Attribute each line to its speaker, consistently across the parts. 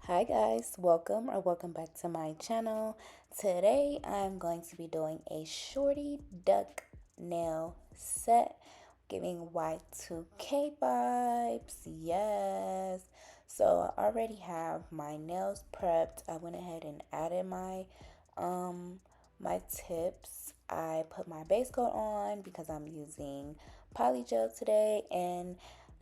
Speaker 1: Hi guys, welcome back to my channel. Today I'm going to be doing a shorty duck nail set giving Y2K vibes. Yes. So I already have my nails prepped. I went ahead and added um my tips. I put my base coat on because I'm using Polygel today, and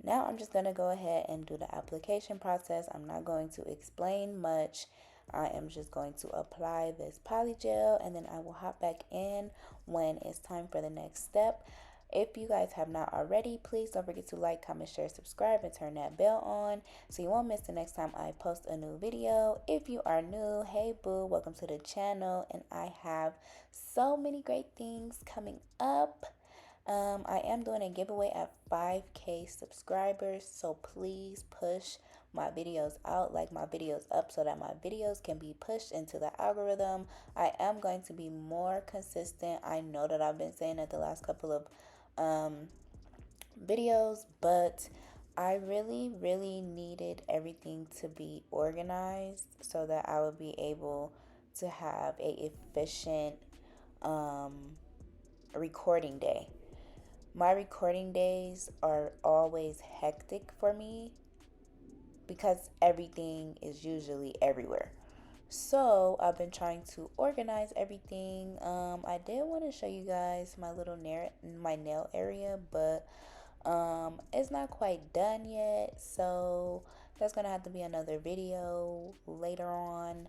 Speaker 1: now I'm just going to go ahead and do the application process. I'm not going to explain much. I am just going to apply this polygel, and then I will hop back in when it's time for the next step. If you guys have not already, please don't forget to like, comment, share, subscribe, and turn that bell on so you won't miss the next time I post a new video. If you are new, hey boo, welcome to the channel, and I have so many great things coming up. I am doing a giveaway at 5K subscribers, so please push my videos out, like my videos up, so that my videos can be pushed into the algorithm. I am going to be more consistent. I know that I've been saying it the last couple of videos, but I really needed everything to be organized so that I would be able to have a efficient um, recording day. My recording days are always hectic for me because everything is usually everywhere. So I've been trying to organize everything. I did want to show you guys my little nail area, but it's not quite done yet. So that's gonna have to be another video later on.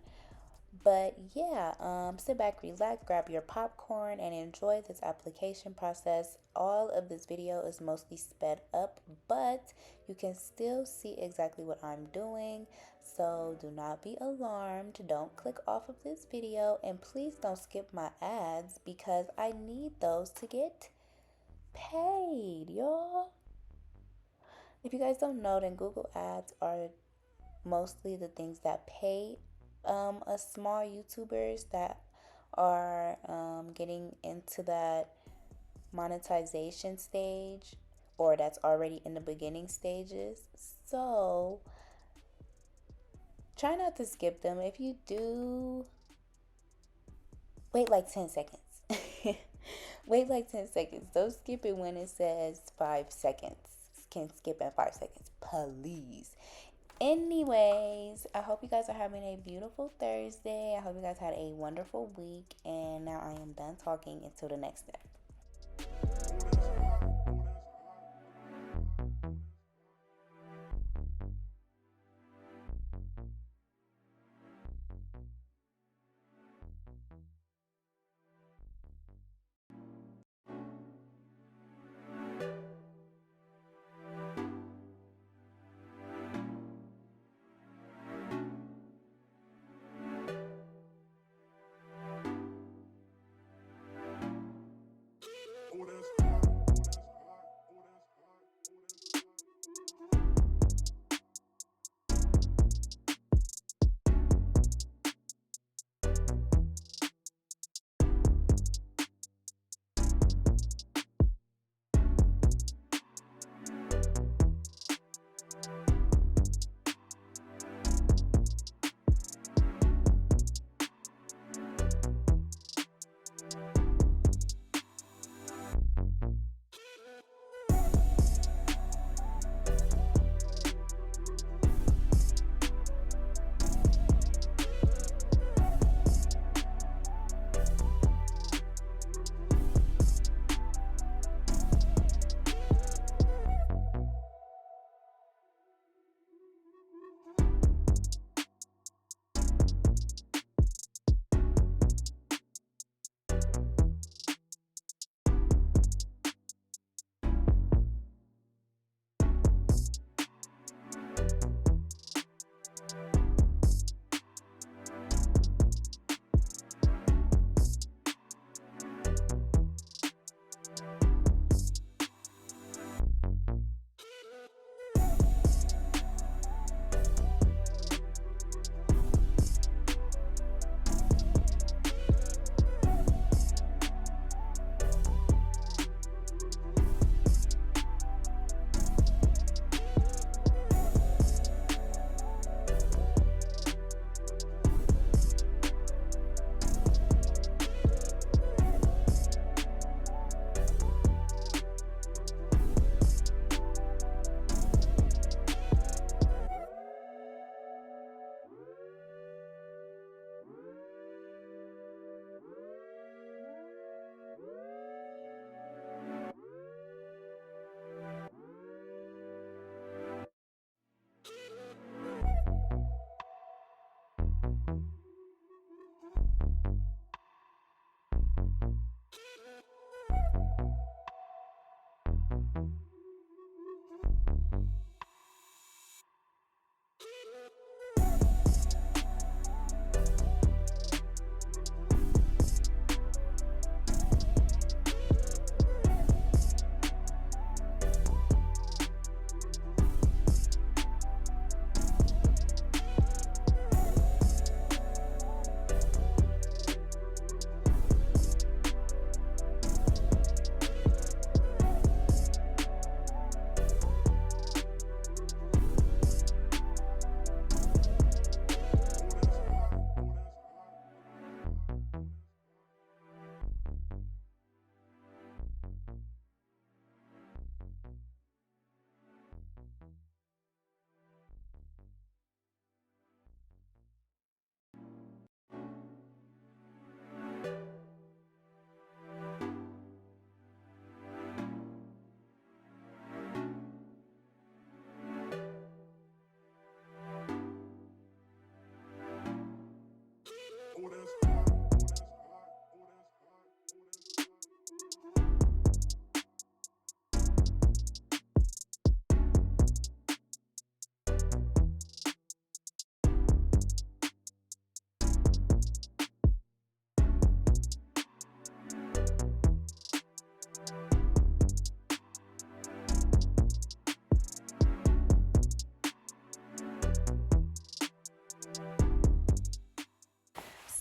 Speaker 1: But yeah, sit back, relax, grab your popcorn, and enjoy this application process. All of this video is mostly sped up, but you can still see exactly what I'm doing. So do not be alarmed. Don't click off of this video, and please don't skip my ads because I need those to get paid, y'all. If you guys don't know, then Google ads are mostly the things that pay a small YouTubers that are getting into that monetization stage, or that's already in the beginning stages. So try not to skip them. If you do, wait like 10 seconds. Wait like 10 seconds. Don't skip it when it says 5 seconds. Can skip in 5 seconds, please. Anyways, I hope you guys are having a beautiful Thursday. I hope you guys had a wonderful week. And now I am done talking until the next step.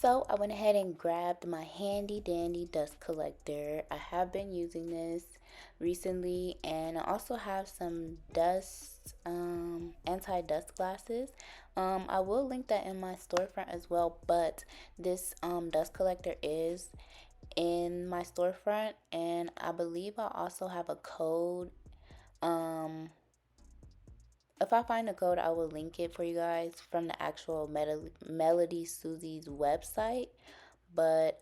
Speaker 1: So I went ahead and grabbed my handy dandy dust collector. I have been using this recently, and I also have some dust anti-dust glasses. I will link that in my storefront as well, but this dust collector is in my storefront, and I believe I also have a code. um if I find a code, I will link it for you guys from the actual Melody Susie's website. But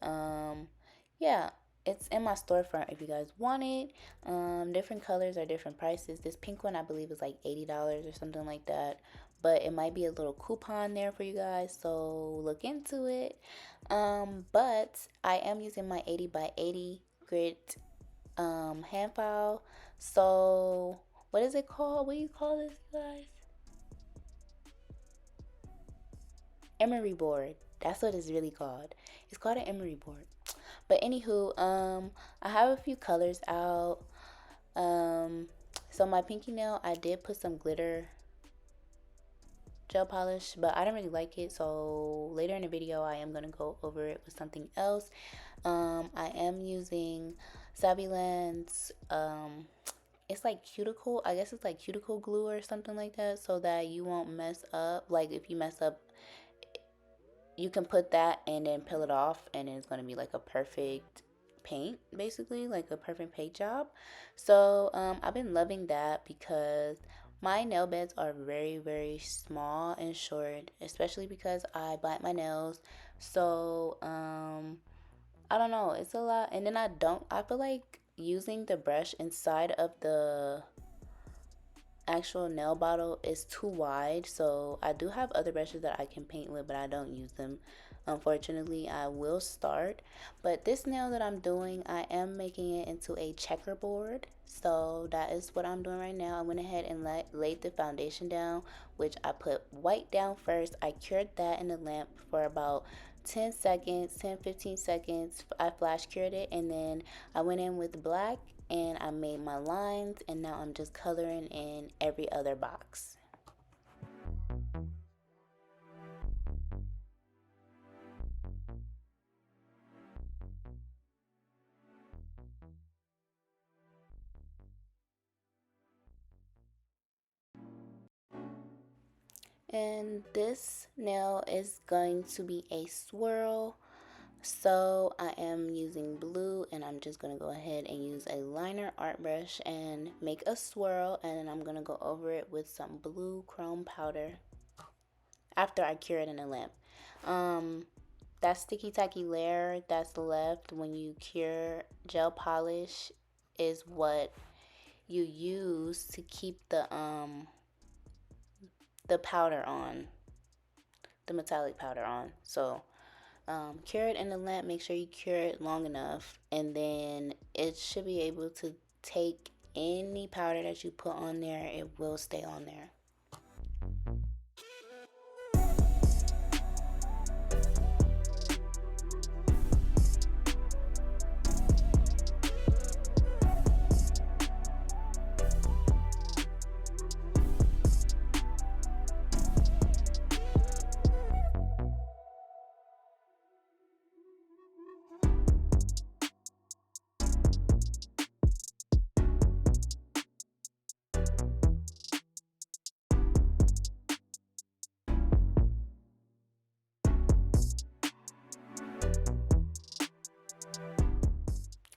Speaker 1: yeah, it's in my storefront if you guys want it. Different colors are different prices. This pink one I believe is like $80 or something like that. But it might be a little coupon there for you guys, so look into it. But I am using my 80 by 80 grit hand file. So what is it called? What do you call this, guys? Emery board. That's what it's really called. It's called an emery board. But anywho, I have a few colors out. Um, so my pinky nail, I did put some glitter gel polish, but I didn't really like it. So later in the video, I am gonna go over it with something else. I am using Saviland's it's like cuticle, I guess it's like cuticle glue or something like that, so that you won't mess up. Like if you mess up, you can put that and then peel it off, and it's going to be like a perfect paint, basically like a perfect paint job. So I've been loving that because my nail beds are very, very small and short, especially because I bite my nails. So I don't know, it's a lot. And then I feel like using the brush inside of the actual nail bottle is too wide. So I do have other brushes that I can paint with, but I don't use them, unfortunately. I will start, but this nail that I'm doing, I am making it into a checkerboard. So that is what I'm doing right now. I went ahead and laid the foundation down, which I put white down first. I cured that in the lamp for about 10 seconds, 10-15 seconds. I flash cured it, and then I went in with black and I made my lines, and now I'm just coloring in every other box. And this nail is going to be a swirl. So I am using blue, and I'm just going to go ahead and use a liner art brush and make a swirl, and then I'm going to go over it with some blue chrome powder after I cure it in a lamp. That sticky tacky layer that's left when you cure gel polish is what you use to keep the powder on, the metallic powder on. So cure it in the lamp. Make sure you cure it long enough, and then it should be able to take any powder that you put on there. It will stay on there.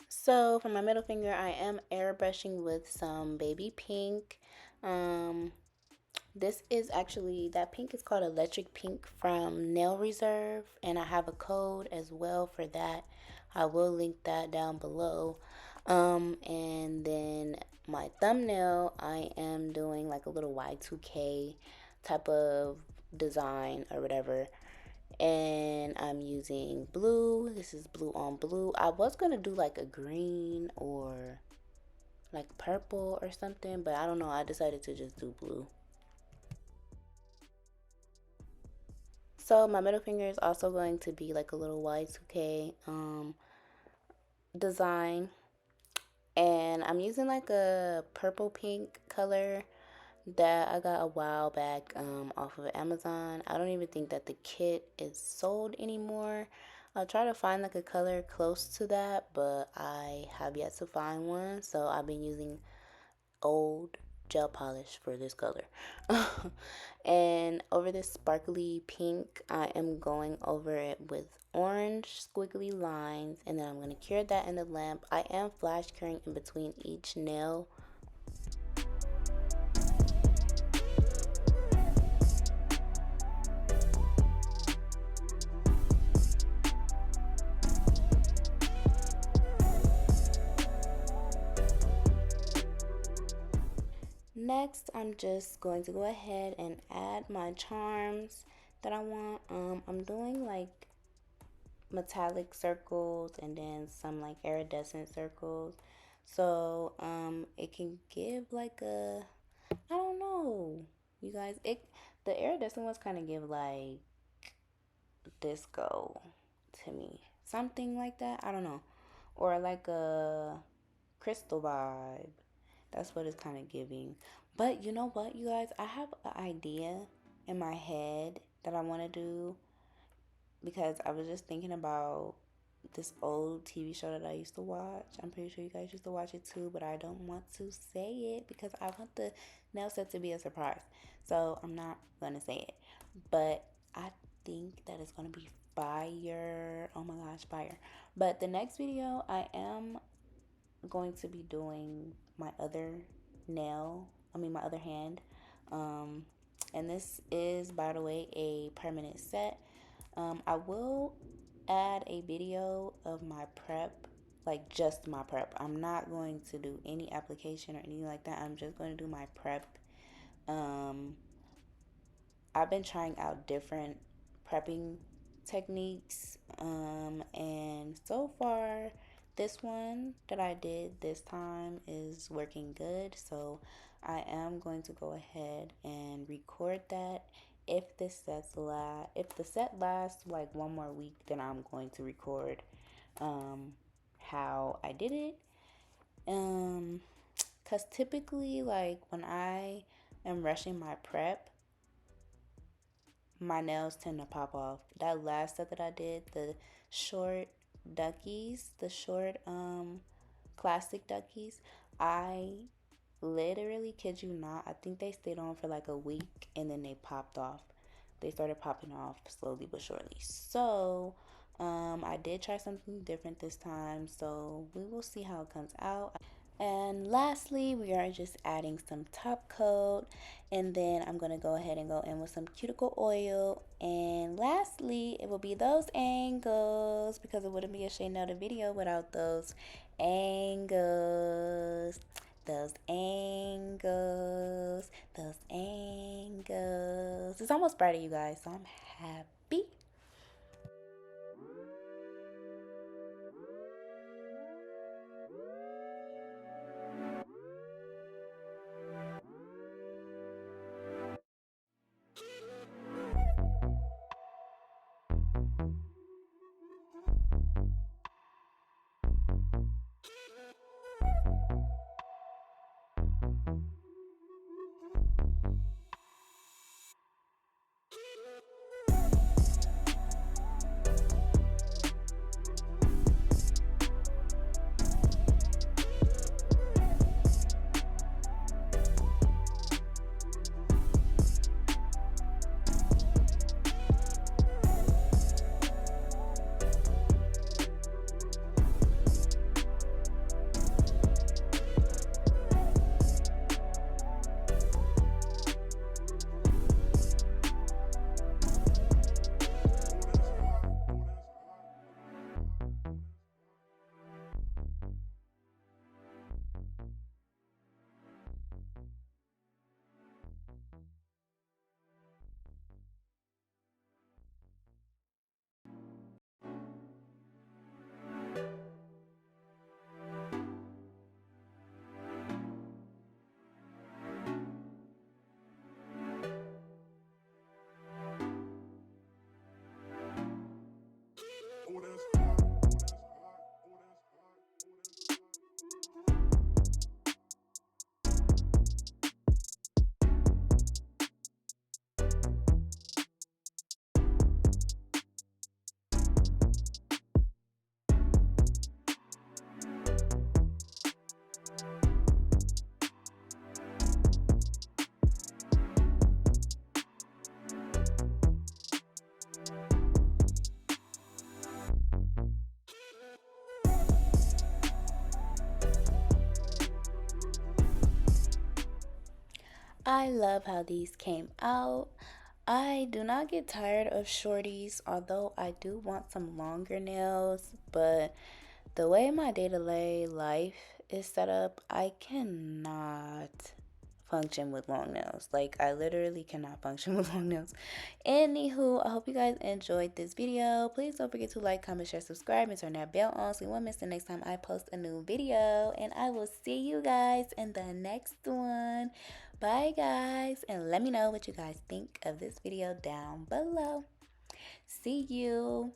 Speaker 1: So for my middle finger, I am airbrushing with some baby pink. Um, this is actually, that pink is called Electric Pink from Nail Reserve, and I have a code as well for that. I will link that down below. And then my thumbnail, I am doing like a little Y2K type of design or whatever, and I'm using blue. This is blue on blue. I was gonna do like a green or like purple or something, but I don't know, I decided to just do blue. So my middle finger is also going to be like a little Y2K design, and I'm using like a purple pink color. that I got a while back off of Amazon. I don't even think that the kit is sold anymore. I'll try to find like a color close to that, but I have yet to find one. So I've been using old gel polish for this color. And over this sparkly pink, I am going over it with orange squiggly lines, and then I'm going to cure that in the lamp. I am flash curing in between each nail. Next, I'm just going to go ahead and add my charms that I want. I'm doing like metallic circles and then some like iridescent circles. So, it can give like a, I don't know, you guys. The iridescent ones kind of give like disco to me, something like that. I don't know, or like a crystal vibe. That's what it's kind of giving. But you know what, you guys? I have an idea in my head that I want to do because I was just thinking about this old TV show that I used to watch. I'm pretty sure you guys used to watch it too, but I don't want to say it because I want the nail set to be a surprise. So I'm not going to say it. But I think that it's going to be fire. Oh my gosh, fire. But the next video, I am going to be doing my other my other hand. Um, and this is, by the way, a permanent set. I will add a video of my prep, like just my prep. I'm not going to do any application or anything like that. I'm just going to do my prep. Um, I've been trying out different prepping techniques, and so far, this one that I did this time is working good. So I am going to go ahead and record that. If the set lasts like one more week, then I'm going to record um, how I did it. Cause typically, like when I am rushing my prep, my nails tend to pop off. That last set that I did, the short duckies, the short classic duckies, I literally kid you not, I think they stayed on for like a week and then they popped off. They started popping off slowly but surely. So, I did try something different this time, so we will see how it comes out. And lastly, we are just adding some top coat, and then I'm going to go ahead and go in with some cuticle oil. And lastly, it will be those angles, because it wouldn't be a Shea Nailed It video without those angles. Those angles. Those angles. It's almost Friday, you guys, so I'm happy. I love how these came out. I do not get tired of shorties, although I do want some longer nails, but the way my day-to-day life is set up, I cannot function with long nails. Like, I literally cannot function with long nails. Anywho, I hope you guys enjoyed this video. Please don't forget to like, comment, share, subscribe, and turn that bell on so you won't miss the next time I post a new video. And I will see you guys in the next one. Bye, guys. And let me know what you guys think of this video down below. See you.